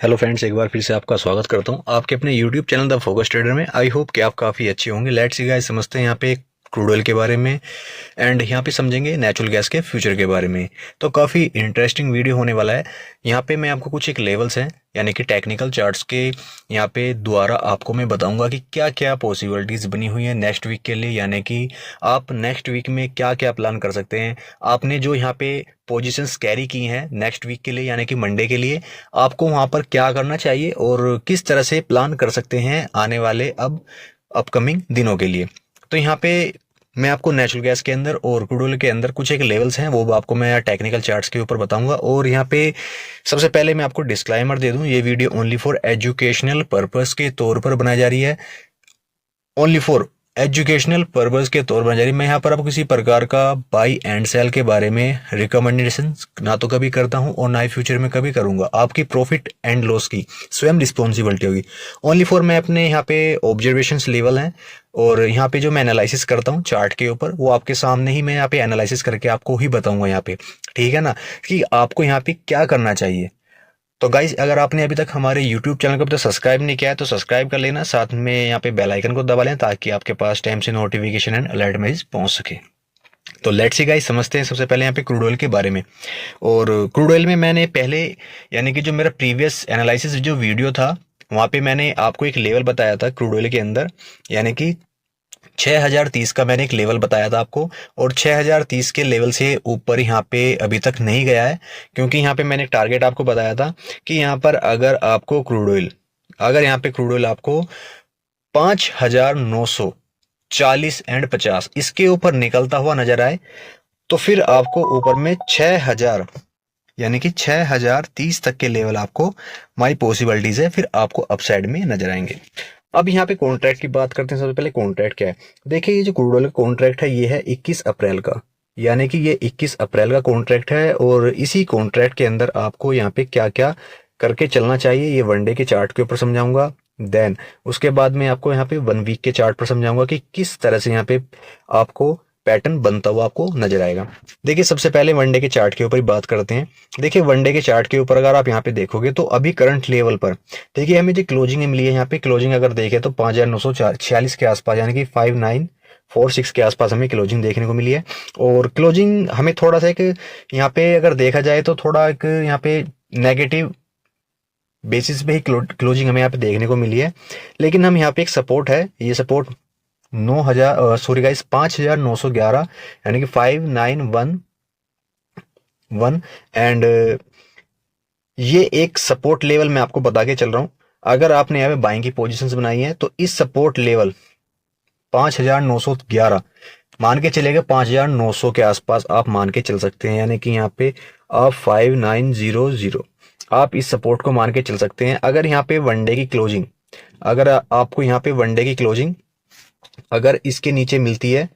Hello friends, एक बार फिर से आपका स्वागत करता हूं आपके अपने YouTube channel the focus trader में। आई होप कि आप काफ़ी अच्छे होंगे। लेट्स सी गाइस, समझते हैं यहाँ पे क्रूड ऑयल के बारे में एंड यहाँ पे समझेंगे नेचुरल गैस के फ्यूचर के बारे में। तो काफ़ी इंटरेस्टिंग वीडियो होने वाला है। यहाँ पे मैं आपको कुछ एक लेवल्स हैं यानी कि टेक्निकल चार्ट्स के यहाँ पे द्वारा आपको मैं बताऊंगा कि क्या क्या पॉसिबिलिटीज़ बनी हुई है नेक्स्ट वीक के लिए, यानी कि आप नेक्स्ट वीक में क्या क्या प्लान कर सकते हैं। आपने जो यहाँ पे पोजीशंस कैरी की हैं नेक्स्ट वीक के लिए यानी कि मंडे के लिए, आपको वहाँ पर क्या करना चाहिए और किस तरह से प्लान कर सकते हैं आने वाले अपकमिंग दिनों के लिए। तो यहाँ पे मैं आपको नेचुरल गैस के अंदर और क्रूड ऑयल के अंदर कुछ एक लेवल्स हैं वो आपको मैं टेक्निकल चार्ट्स के ऊपर बताऊंगा। और यहाँ पे सबसे पहले मैं आपको डिस्क्लाइमर दे दूं, ये video only for educational purpose के तौर पर बनाई जा रही है। ओनली फॉर एजुकेशनल पर्पस के तौर पर जारी। मैं यहाँ पर आपको किसी प्रकार का बाई एंड सेल के बारे में रिकमेंडेशन ना तो कभी करता हूँ और ना ही फ्यूचर में कभी करूंगा। आपकी प्रॉफिट एंड लॉस की स्वयं रिस्पॉन्सिबिलिटी होगी। ओनली फॉर मैं अपने यहाँ पे ऑब्जर्वेशंस लेवल हैं और यहाँ पे जो मैं एनालिसिस करता हूँ चार्ट के ऊपर वो आपके सामने ही मैं यहाँ पे एनालिसिस करके आपको ही बताऊंगा यहाँ पे, ठीक है ना, कि आपको यहाँ पे क्या करना चाहिए। तो गाइज, अगर आपने अभी तक हमारे यूट्यूब चैनल को अभी तक सब्सक्राइब नहीं किया है तो सब्सक्राइब कर लेना, साथ में यहाँ पे बेल आइकन को दबा लें ताकि आपके पास टाइम से नोटिफिकेशन एंड अलर्ट मैसेज पहुंच सके। तो लेट्स सी गाइज, समझते हैं सबसे पहले यहाँ पे क्रूड ऑयल के बारे में। और क्रूड ऑयल में मैंने पहले यानी कि जो मेरा प्रीवियस एनालिसिस जो वीडियो था वहाँ पे मैंने आपको एक लेवल बताया था क्रूड ऑयल के अंदर, यानी कि 6030 का मैंने एक लेवल बताया था आपको। और 6030 के लेवल से ऊपर यहाँ पे अभी तक नहीं गया है, क्योंकि यहाँ पे मैंने एक टारगेट आपको बताया था कि यहाँ पर अगर यहाँ पे क्रूड ऑयल आपको 5940 एंड 50 इसके ऊपर निकलता हुआ नजर आए तो फिर आपको ऊपर में 6000 यानी कि 6030 तक के लेवल आपको हमारी पॉसिबिलिटीज है, फिर आपको अपसाइड में नजर आएंगे। अब यहाँ पे कॉन्ट्रैक्ट की बात करते हैं। सबसे पहले कॉन्ट्रैक्ट क्या है, देखिए ये जो क्रूड ऑयल का कॉन्ट्रैक्ट है ये है 21 अप्रैल का, यानी कि ये 21 अप्रैल का कॉन्ट्रैक्ट है। और इसी कॉन्ट्रैक्ट के अंदर आपको यहाँ पे क्या क्या करके चलना चाहिए ये वनडे के चार्ट के ऊपर समझाऊंगा। देन उसके बाद में आपको यहाँ पे 1 वीक के चार्ट पर समझाऊंगा कि किस तरह से यहाँ पे आपको पैटर्न बनता हुआ आपको नजर आएगा। देखिए सबसे पहले वनडे के चार्ट के ऊपर ही बात करते हैं। देखिए वनडे के चार्ट के ऊपर अगर आप यहाँ पे देखोगे तो अभी करंट लेवल पर देखिए हमें जो क्लोजिंग मिली है, यहाँ पे क्लोजिंग अगर देखें तो 5946 के आसपास यानी कि 5946 के आसपास हमें क्लोजिंग देखने को मिली है। और क्लोजिंग हमें थोड़ा सा एक यहाँ पे अगर देखा जाए तो थोड़ा एक यहाँ पे नेगेटिव बेसिस पे ही क्लोजिंग हमें यहाँ पे देखने को मिली है। लेकिन हम यहाँ पे एक सपोर्ट है, ये सपोर्ट 5911 यानी कि 5911 एंड ये एक सपोर्ट लेवल मैं आपको बता के चल रहा हूं। अगर आपने यहाँ पे बाइंग की पोजीशंस बनाई है तो इस सपोर्ट लेवल 5911 मान के चलेगा, 5900 के आसपास आप मान के चल सकते हैं, यानी कि यहाँ पे आप 5900 आप इस सपोर्ट को मान के चल सकते हैं। अगर यहाँ पे वनडे की क्लोजिंग अगर आपको यहाँ पे वनडे की क्लोजिंग अगर इसके नीचे मिलती है,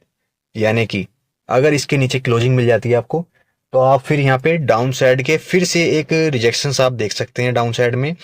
यानी कि अगर इसके नीचे क्लोजिंग मिल जाती है आपको, तो आप फिर यहाँ पे डाउन साइड के फिर से एक रिजेक्शंस आप देख सकते हैं डाउन साइड में।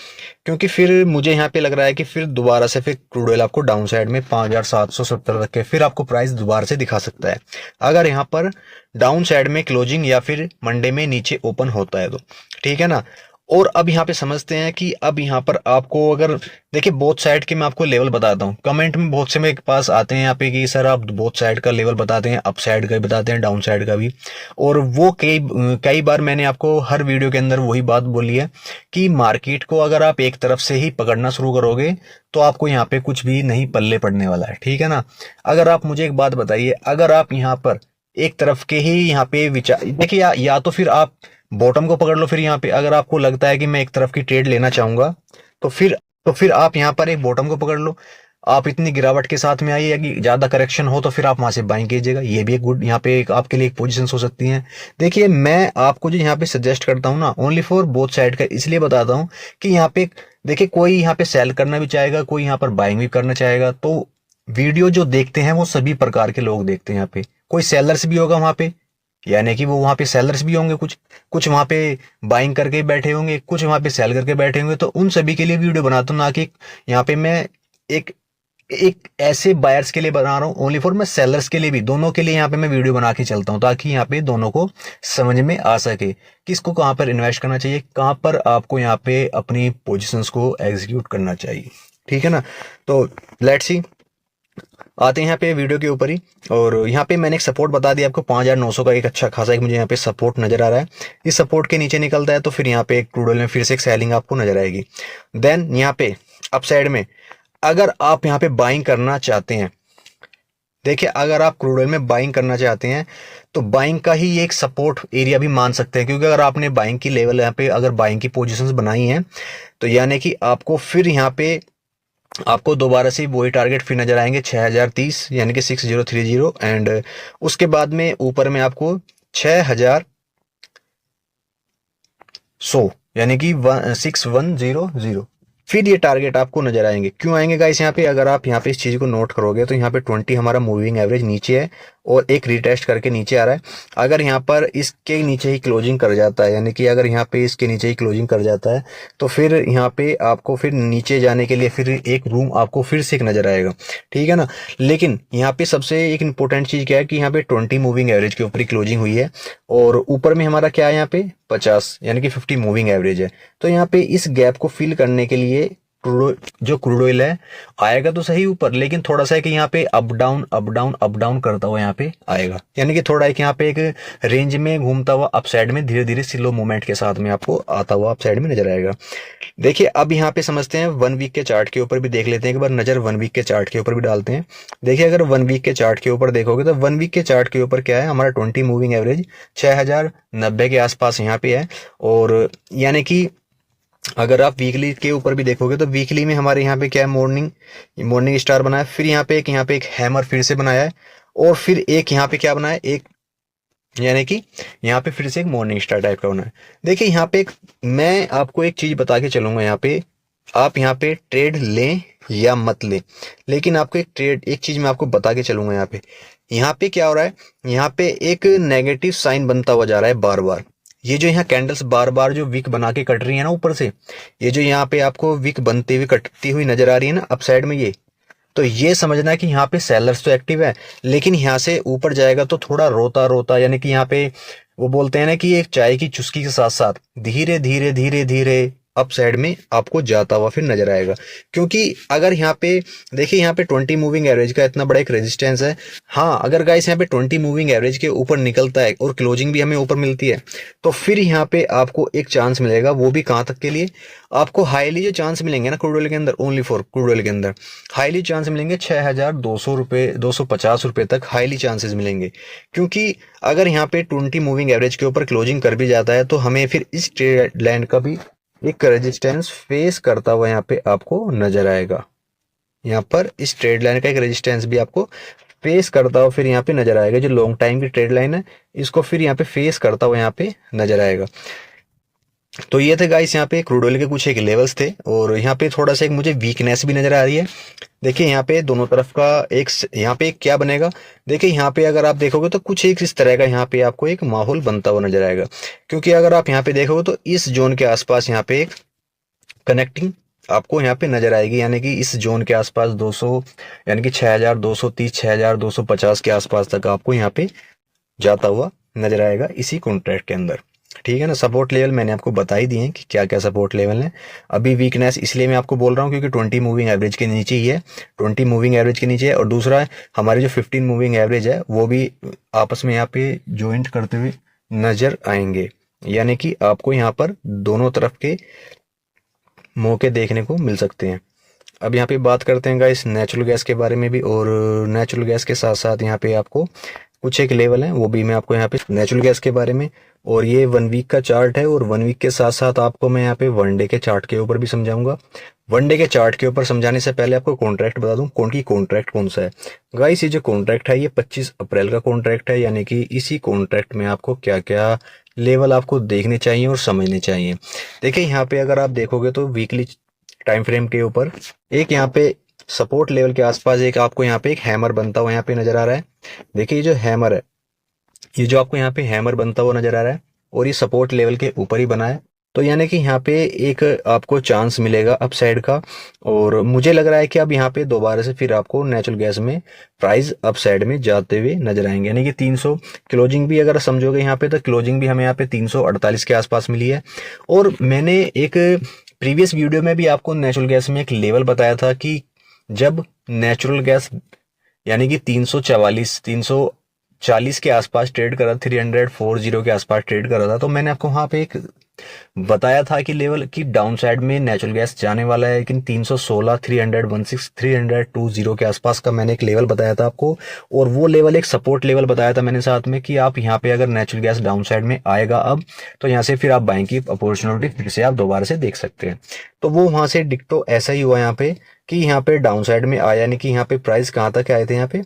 क्योंकि फिर मुझे यहाँ पे लग रहा है कि फिर दोबारा से फिर क्रूड ऑयल आपको डाउन साइड में 5770 तक के फिर आपको प्राइस दोबारा से दिखा सकता है, अगर यहाँ पर डाउन साइड में क्लोजिंग या फिर मंडे में नीचे ओपन होता है तो, ठीक है ना। और अब यहाँ पे समझते हैं कि अब यहाँ पर आपको अगर देखिए बोथ साइड के मैं आपको लेवल बताता हूँ। कमेंट में बहुत से मेरे पास आते हैं यहाँ पे कि सर आप बोथ साइड का लेवल बताते हैं, अप साइड का भी बताते हैं, डाउन साइड का भी। और वो कई बार मैंने आपको हर वीडियो के अंदर वही बात बोली है कि मार्केट को अगर आप एक तरफ से ही पकड़ना शुरू करोगे तो आपको यहाँ पे कुछ भी नहीं पल्ले पड़ने वाला है, ठीक है ना। अगर आप मुझे एक बात बताइए, अगर आप यहाँ पर एक तरफ के ही यहाँ पे विचार देखिए या तो फिर आप बॉटम को पकड़ लो, फिर यहाँ पे अगर आपको लगता है कि मैं एक तरफ की ट्रेड लेना चाहूंगा तो फिर आप यहाँ पर एक बॉटम को पकड़ लो। आप इतनी गिरावट के साथ में आइए कि ज्यादा करेक्शन हो तो फिर आप वहां से बाइंग कीजिएगा, ये भी एक गुड यहाँ पे एक आपके लिए एक पोजीशन हो सकती हैं। देखिए मैं आपको जो यहाँ पे सजेस्ट करता हूँ ना ओनली फॉर बोथ साइड का इसलिए बताता हूँ कि यहाँ पे देखिए कोई यहाँ पे सेल करना भी चाहेगा, कोई यहाँ पर बाइंग भी करना चाहेगा। तो वीडियो जो देखते हैं वो सभी प्रकार के लोग देखते हैं। यहाँ पे कोई सेलर्स भी होगा वहां पे, यानी कि वो वहां पे सेलर्स भी होंगे, कुछ कुछ वहां पे बाइंग करके बैठे होंगे, कुछ वहां पे सेल करके बैठे होंगे। तो उन सभी के लिए वीडियो बनाता हूँ, ना कि यहाँ पे मैं एक एक ऐसे बायर्स के लिए बना रहा हूँ, ओनली फॉर मैं सेलर्स के लिए भी, दोनों के लिए यहाँ पे मैं वीडियो बना के चलता हूँ ताकि यहाँ पे दोनों को समझ में आ सके किसको कहाँ पर इन्वेस्ट करना चाहिए, कहाँ पर आपको यहाँ पे अपनी पोजीशंस को एग्जीक्यूट करना चाहिए। ठीक है ना। तो लेट्स सी, आते हैं यहाँ पे वीडियो के ऊपर ही। और यहाँ पे मैंने एक सपोर्ट बता दिया आपको 5900 का, एक अच्छा खासा एक मुझे यहाँ पे सपोर्ट नजर आ रहा है। इस सपोर्ट के नीचे निकलता है तो फिर यहाँ पे एक क्रूड ऑयल में फिर से एक सेलिंग आपको नजर आएगी। देन यहाँ पे अप साइड में अगर आप यहाँ पे बाइंग करना चाहते हैं, देखिए अगर आप क्रूड ऑयल में बाइंग करना चाहते हैं तो बाइंग का ही एक सपोर्ट एरिया भी मान सकते हैं, क्योंकि अगर आपने बाइंग की लेवल यहाँ पे अगर बाइंग की पोजीशंस बनाई हैं तो यानी कि आपको फिर यहाँ पे आपको दोबारा से वही टारगेट फिर नजर आएंगे 6030 यानी कि 6030। एंड उसके बाद में ऊपर में आपको 6100 यानी कि 6100, फिर ये टारगेट आपको नजर आएंगे। क्यों आएंगे गाइस यहाँ पे, अगर आप यहाँ पे इस चीज को नोट करोगे तो यहाँ पे 20 हमारा मूविंग एवरेज नीचे है और एक रिटेस्ट करके नीचे आ रहा है। अगर यहाँ पर इसके नीचे ही क्लोजिंग कर जाता है, यानी कि अगर यहाँ पे इसके नीचे ही क्लोजिंग कर जाता है तो फिर यहाँ पे आपको फिर नीचे जाने के लिए फिर एक रूम आपको फिर से एक नजर आएगा। ठीक है ना। लेकिन यहाँ पे सबसे एक इंपॉर्टेंट चीज क्या है कि यहाँ पे 20 मूविंग एवरेज के ऊपर ही क्लोजिंग हुई है और ऊपर में हमारा क्या है यहाँ पे 50 यानी कि 50 मूविंग एवरेज है। तो यहाँ पे इस गैप को फिल करने के लिए जो क्रूड ऑयल है आएगा तो सही ऊपर, लेकिन थोड़ा सा है कि यहाँ पे up down up down up down करता हुआ यहाँ पे आएगा, यानी कि थोड़ा एक यहाँ पे एक रेंज में घूमता हुआ अप साइड में धीरे धीरे स्लो मूवमेंट के साथ में आपको आता हुआ अप साइड में नजर आएगा। देखिए अब यहाँ पे समझते हैं 1 वीक के चार्ट के ऊपर भी देख लेते हैं, एक बार नजर 1 वीक के चार्ट के ऊपर भी डालते हैं। देखिए अगर 1 वीक के चार्ट के ऊपर देखोगे तो 1 वीक के चार्ट के ऊपर क्या है, हमारा 20 मूविंग एवरेज 6090 के आसपास यहाँ पे है। और यानी कि अगर आप वीकली के ऊपर भी देखोगे तो वीकली में हमारे यहाँ पे क्या है, मॉर्निंग स्टार बनाया, फिर यहाँ पे एक हैमर फिर से बनाया है और फिर एक यहाँ पे क्या बनाया, एक यानी कि यहाँ पे फिर से एक मॉर्निंग स्टार टाइप का बना है। देखिए यहाँ पे मैं आपको एक चीज बता के चलूंगा, यहाँ पे आप यहाँ पे ट्रेड लें या मत लें, लेकिन आपको एक चीज मैं आपको बता के चलूंगा। यहाँ पे क्या हो रहा है, यहाँ पे एक नेगेटिव साइन बनता हुआ जा रहा है बार बार। ये जो यहाँ कैंडल्स बार बार जो विक बना के कट रही है ना ऊपर से, ये जो यहाँ पे आपको विक बनती हुई कटती हुई नजर आ रही है ना अप साइड में, ये तो ये समझना है कि यहाँ पे सेलर्स तो एक्टिव है, लेकिन यहाँ से ऊपर जाएगा तो थोड़ा रोता रोता, यानी कि यहाँ पे वो बोलते हैं ना कि एक चाय की चुस्की के साथ साथ धीरे धीरे धीरे धीरे अप साइड में आपको जाता हुआ फिर नजर आएगा। क्योंकि अगर यहाँ पे देखिए यहाँ पे 20 मूविंग एवरेज का इतना बड़ा एक रेजिस्टेंस है। हाँ अगर गाइस यहाँ पे 20 मूविंग एवरेज के ऊपर निकलता है और क्लोजिंग भी हमें ऊपर मिलती है तो फिर यहाँ पे आपको एक चांस मिलेगा, वो भी कहाँ तक के लिए, आपको हाईली जो चांस मिलेंगे ना क्रूड ऑयल के अंदर, ओनली फॉर क्रूड ऑयल के अंदर हाईली चांस मिलेंगे 6200 रुपये 250 रुपये तक हाईली चांसेस मिलेंगे। क्योंकि अगर यहाँ पे 20 मूविंग एवरेज के ऊपर क्लोजिंग कर भी जाता है तो हमें फिर इस ट्रेड लाइन का भी एक रेजिस्टेंस फेस करता हुआ यहाँ पे आपको नजर आएगा। यहाँ पर इस ट्रेड लाइन का एक रेजिस्टेंस भी आपको फेस करता हुआ फिर यहाँ पे नजर आएगा। जो लॉन्ग टाइम की ट्रेड लाइन है इसको फिर यहाँ पे फेस करता हुआ यहाँ पे नजर आएगा। तो ये थे गाइस यहाँ पे क्रूड ऑयल के कुछ एक लेवल्स थे और यहाँ पे थोड़ा सा एक मुझे वीकनेस भी नजर आ रही है। देखिए यहाँ पे दोनों तरफ का एक यहाँ पे क्या बनेगा, देखिए यहाँ पे अगर आप देखोगे तो कुछ एक इस तरह का यहाँ पे आपको एक माहौल बनता हुआ नजर आएगा। क्योंकि अगर आप यहाँ पे देखोगे तो इस जोन के आसपास यहाँ पे एक कनेक्टिंग आपको यहाँ पे नजर आएगी, यानी कि इस जोन के आसपास 200 यानी कि 6230 6250 के आसपास तक आपको यहाँ पे जाता हुआ नजर आएगा इसी कॉन्ट्रैक्ट के अंदर। ठीक है ना। सपोर्ट लेवल मैंने आपको बता ही दिए हैं कि क्या क्या सपोर्ट लेवल है। अभी वीकनेस इसलिए मैं आपको बोल रहा हूँ क्योंकि 20 मूविंग एवरेज के नीचे ही है, 20 मूविंग एवरेज के नीचे है। और दूसरा हमारे जो 15 मूविंग एवरेज है वो भी आपस में यहाँ पे ज्वाइंट करते हुए नजर आएंगे, यानी कि आपको यहाँ पर दोनों तरफ के मौके देखने को मिल सकते हैं। अब यहाँ पे बात करते हैं गाइस नेचुरल गैस के बारे में भी, और नेचुरल गैस के साथ साथ यहाँ पे आपको कुछ एक लेवल है वो भी मैं आपको यहाँ पे नेचुरल गैस के बारे में, और ये 1 वीक का चार्ट है और 1 वीक के साथ साथ आपको मैं यहाँ पे 1 डे के चार्ट के ऊपर भी समझाऊंगा। 1 डे के चार्ट के ऊपर समझाने से पहले आपको कॉन्ट्रैक्ट बता दूं कॉन्ट्रैक्ट कौन सा है। गाइस ये जो कॉन्ट्रैक्ट है ये 25 अप्रैल का कॉन्ट्रैक्ट है, यानी कि इसी कॉन्ट्रैक्ट में आपको क्या क्या लेवल आपको देखने चाहिए और समझने चाहिए। देखिए यहाँ पे अगर आप देखोगे तो वीकली टाइम फ्रेम के ऊपर एक यहाँ पे सपोर्ट लेवल के आसपास एक आपको यहाँ पे एक हैमर बनता हुआ यहाँ पे नजर आ रहा है। देखिए ये जो हैमर है, ये जो आपको यहाँ पे हैमर बनता हुआ नजर आ रहा है और ये सपोर्ट लेवल के ऊपर ही बना है। तो यानी कि यहाँ पे एक आपको चांस मिलेगा अपसाइड का, और मुझे लग रहा है कि अब यहाँ पे दोबारा से फिर आपको नेचुरल गैस में प्राइस अपसाइड में जाते हुए नजर आएंगे। यानी कि 300 क्लोजिंग भी अगर समझोगे यहाँ पे, तो क्लोजिंग भी हमें यहाँ पे 348 के आसपास मिली है। और मैंने एक प्रीवियस वीडियो में भी आपको नेचुरल गैस में एक लेवल बताया था कि जब नेचुरल गैस यानी कि 340 के आसपास ट्रेड करा, 340 के आसपास ट्रेड करा था, तो मैंने आपको वहां पे एक बताया था कि लेवल की डाउन साइड में नेचुरल गैस जाने वाला है, लेकिन 316, 316, 320 के आसपास का मैंने एक लेवल बताया था आपको। और वो लेवल एक सपोर्ट लेवल बताया था मैंने साथ में कि आप यहाँ पे अगर नेचुरल गैस डाउन साइड में आएगा अब, तो यहाँ से फिर आप बाइंग की अपॉर्चुनिटी फिर से आप दोबारा से देख सकते हैं। तो वो वहां से डिक्टो ऐसा ही हुआ यहाँ पे कि यहाँ पे डाउन साइड में आया, यानी कि यहाँ पे प्राइस कहाँ तक आए थे। यहाँ पे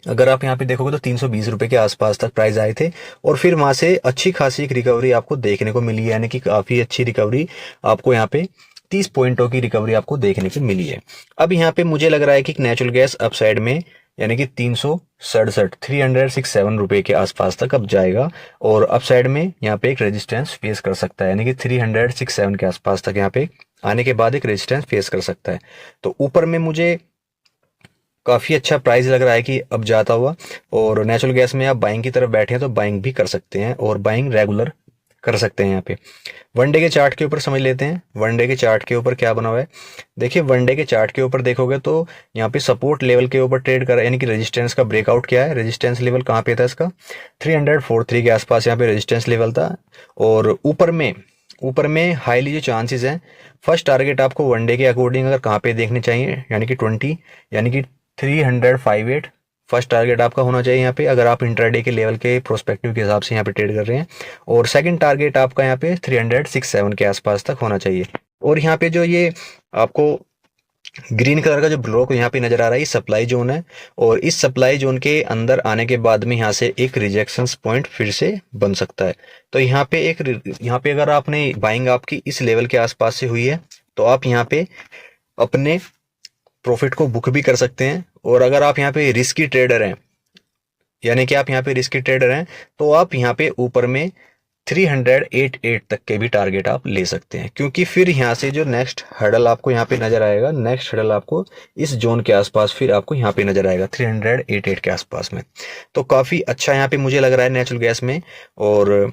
अगर आप यहाँ पे देखोगे तो 320 रुपए के आसपास तक प्राइस आए थे, और फिर वहां से अच्छी खासी एक रिकवरी आपको देखने को मिली है, यानी कि काफी अच्छी रिकवरी आपको यहाँ पे 30 पॉइंटों की रिकवरी आपको देखने को मिली है। अब यहाँ पे मुझे लग रहा है कि नेचुरल गैस अपसाइड में यानी कि 367, 367 रुपए के आसपास तक अब जाएगा, और अपसाइड में यहाँ पे एक रेजिस्टेंस फेस कर सकता है, यानी कि 367 के आसपास तक यहाँ पे आने के बाद एक रेजिस्टेंस फेस कर सकता है। तो ऊपर में मुझे काफी अच्छा प्राइस लग रहा है कि अब जाता हुआ, और नेचुरल गैस में आप बाइंग की तरफ बैठे हैं तो बाइंग भी कर सकते हैं, और बाइंग रेगुलर कर सकते हैं। यहाँ पे वनडे के चार्ट के ऊपर समझ लेते हैं, वनडे के चार्ट के ऊपर क्या बना हुआ है। देखिए वनडे के चार्ट के ऊपर देखोगे तो यहाँ पे सपोर्ट लेवल के ऊपर ट्रेड कर, यानी कि रेजिस्टेंस का ब्रेकआउट किया है। रेजिस्टेंस लेवल कहाँ पे था इसका, 343 के आसपास यहाँ पे रेजिस्टेंस लेवल था। और ऊपर में हाईली जो चांसेस हैं, फर्स्ट टारगेट आपको वनडे के अकॉर्डिंग अगर कहाँ पे देखने चाहिए, यानी कि 20, यानी कि 358 फर्स्ट टारगेट आपका होना चाहिए यहाँ पे, अगर आप इंट्राडे के लेवल के प्रोस्पेक्टिव के हिसाब से यहाँ पे ट्रेड कर रहे हैं। और सेकंड टारगेट आपका यहाँ पे 367 के आसपास तक होना चाहिए। और यहाँ पे जो ये आपको ग्रीन कलर का जो ब्लॉक यहाँ पे नजर आ रहा है, ये सप्लाई जोन है, और इस सप्लाई जोन के अंदर आने के बाद में यहाँ से एक रिजेक्शन पॉइंट फिर से बन सकता है। तो यहाँ पे अगर आपने बाइंग आपकी इस लेवल के आसपास से हुई है, तो आप यहाँ पे अपने प्रॉफिट को बुक भी कर सकते हैं। और अगर आप यहाँ पे रिस्की ट्रेडर हैं, यानी कि आप यहाँ पे रिस्की ट्रेडर हैं, तो आप यहाँ पे ऊपर में 388 तक के भी टारगेट आप ले सकते हैं, क्योंकि फिर यहाँ से जो नेक्स्ट हर्डल आपको यहाँ पे नजर आएगा, नेक्स्ट हर्डल आपको इस जोन के आसपास फिर आपको यहाँ पे नजर आएगा 388 के आसपास में। तो काफी अच्छा यहाँ पे मुझे लग रहा है नेचुरल गैस में। और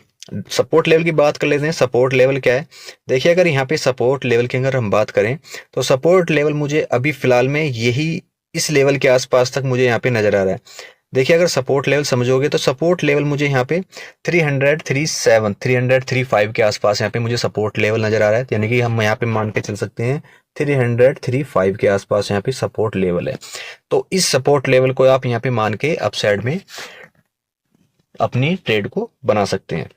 सपोर्ट लेवल की बात कर लेते हैं, सपोर्ट लेवल क्या है। देखिए अगर यहाँ पे सपोर्ट लेवल की अगर हम बात करें, तो सपोर्ट लेवल मुझे अभी फिलहाल में यही इस लेवल के आसपास तक मुझे यहाँ पे नजर आ रहा है। देखिए अगर सपोर्ट लेवल समझोगे तो सपोर्ट लेवल मुझे यहाँ पे 337, 335 के आसपास यहाँ पे मुझे सपोर्ट लेवल नजर आ रहा है, यानी कि हम यहाँ पे मान के चल सकते हैं 335 के आसपास यहाँ पे सपोर्ट लेवल है। तो इस सपोर्ट लेवल को आप यहाँ पे मान के अपसाइड में अपनी ट्रेड को बना सकते हैं।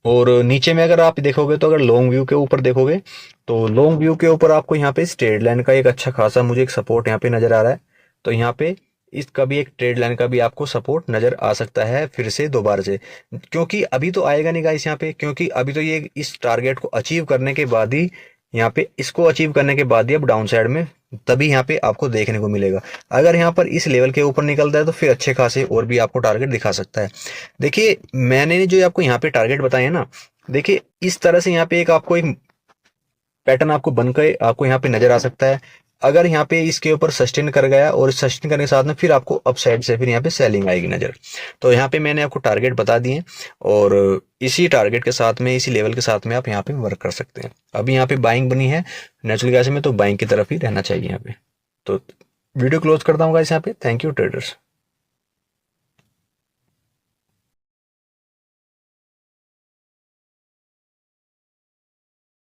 और नीचे में अगर आप देखोगे तो अगर लॉन्ग व्यू के ऊपर देखोगे, तो लॉन्ग व्यू के ऊपर आपको यहाँ पे स्ट्रेट लाइन का एक अच्छा खासा मुझे एक सपोर्ट यहाँ पे नजर आ रहा है। तो यहाँ पे इसका भी एक ट्रेड लाइन का भी आपको सपोर्ट नजर आ सकता है फिर से दोबारा से, क्योंकि अभी तो आएगा नहीं गाइस यहाँ पे, क्योंकि अभी तो ये इस टारगेट को अचीव करने के बाद ही यहाँ पे इसको अचीव करने के बाद ही अब डाउन साइड में तभी यहाँ पे आपको देखने को मिलेगा। अगर यहाँ पर इस लेवल के ऊपर निकलता है तो फिर अच्छे खासे और भी आपको टारगेट दिखा सकता है। देखिए मैंने जो आपको यहाँ पे टारगेट बताए हैं ना, देखिए इस तरह से यहाँ पे एक आपको एक पैटर्न आपको बनकर आपको यहाँ पे नजर आ सकता है। अगर यहाँ पे इसके ऊपर सस्टेन कर गया और सस्टेन करने के साथ में फिर आपको अप साइड से फिर यहाँ पे सेलिंग आएगी नजर। तो यहाँ पे मैंने आपको टारगेट बता दिए, और इसी टारगेट के साथ में इसी लेवल के साथ में आप यहाँ पे वर्क कर सकते हैं। अभी यहाँ पे बाइंग बनी है नेचुरल गैस में, तो बाइंग की तरफ ही रहना चाहिए यहाँ पे। तो वीडियो क्लोज करता हूँ गाइस यहाँ पे। Thank you traders.